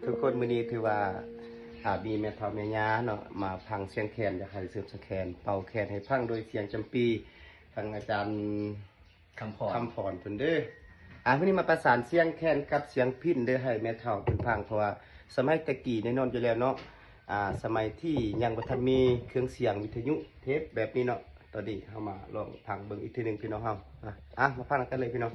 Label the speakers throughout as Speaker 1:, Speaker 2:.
Speaker 1: ทุกคนมื้อนี้ถือว่ามีแม่เฒ่าแม่ย่าเนาะมาพังเสียงแคนอยากให้เสริมสังแคนเป่าแคนให้พังโดยเสียงจำปีทางอาจารย์คำพรเพิ่นเด้อมื้อนี้มาประสานเสียงแคนกับเสียงพิณเด้อให้แม่เฒ่าเพิ่นพังเพราะว่าสมัยตะกี้แน่นอนอยู่แล้วเนาะสมัยที่ยังบ่ทันมีเครื่องเสียงวิทยุเทปแบบนี้เนาะตอนนี้เฮามาลองพังเบิ่งอีกทีนึงพี่น้องเฮามาฟังกันเลยพี่น้อง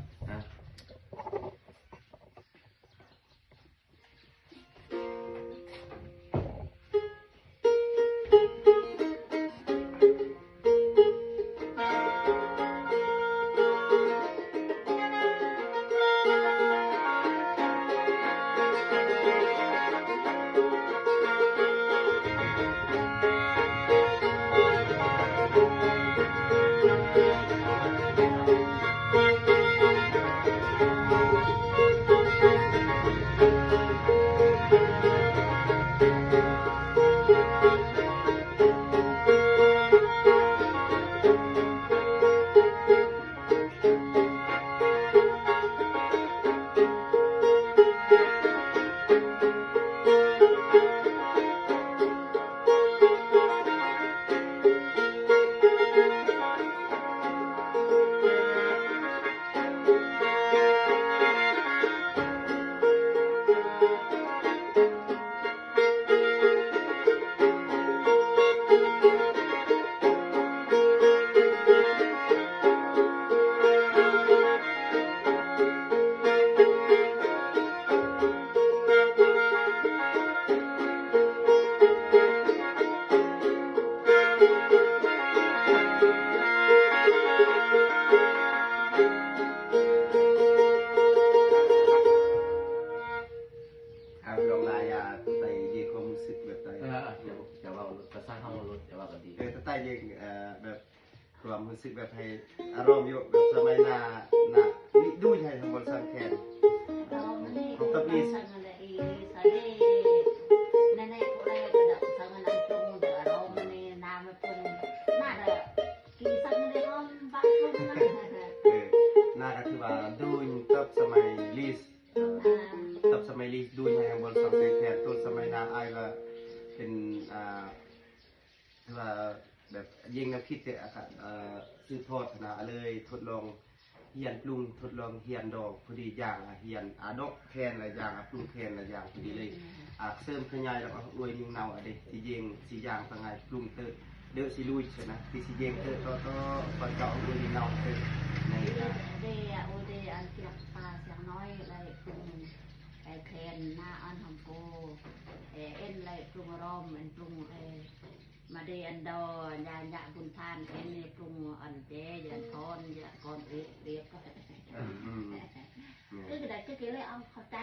Speaker 1: ลองลายใส่ยีความรู้สึกแบบใด
Speaker 2: จะว่าภาษาเฮาลดจะว่าก็ดี
Speaker 1: ถ้าใต้ยิงแบบความรู้สึกแบบให้อารมณ์อยู่แบบสมัยหน้าดูให้ทั้งหมดสังแคน
Speaker 3: ของตับนี้สังอะไรสาเดในพวกอะไรก็ดับสังนั้นตรงเดอารมณ์ในนามเป็นน่าจะกินสังในห้องบักลงนะ
Speaker 1: น่าก็คือว่าดูตับสมัยลีสดูให้ทั้งหมดสังแคนต้นสมัยหน้าอายว่าเป็นคือว่าแบบยิงแนวคิดสืบทอดนะเลยทดลองเฮียนปรุงทดลองเฮียนดอกพอดีอย่างเฮียนดอกแคนหลายอย่างปรุงแคนหลายอย่างพอดีเลยเสริมขยายแล้วก็อวยนิ่งเนาสิยิงสิอย่างต่างไงปรุงเตเด้อสิลุยใช่นะที่สิยิงต่อปเจาะอวยนิ่งเนาใน
Speaker 3: เดโอเดอันเกียบปลาเสียงน้อยอะไรปรุงแคนหน้าอันหอมโกเอ็นอะไรปรุงรอมมันปรุงมาเดอันดอยาบุญทานเอ็นนี่ปรุงอันเจยันทอนยาก่อนเรียบก็คือได้คือเลยเอาเข้าใจ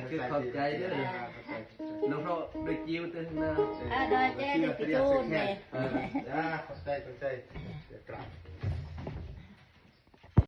Speaker 2: คือเข้าใจด้วยน้องเพราะโดยจิ้วตึ้งนะ
Speaker 3: โดยเจ๊โดยพี่จูนเนี่ย
Speaker 1: เข้าใจกราบ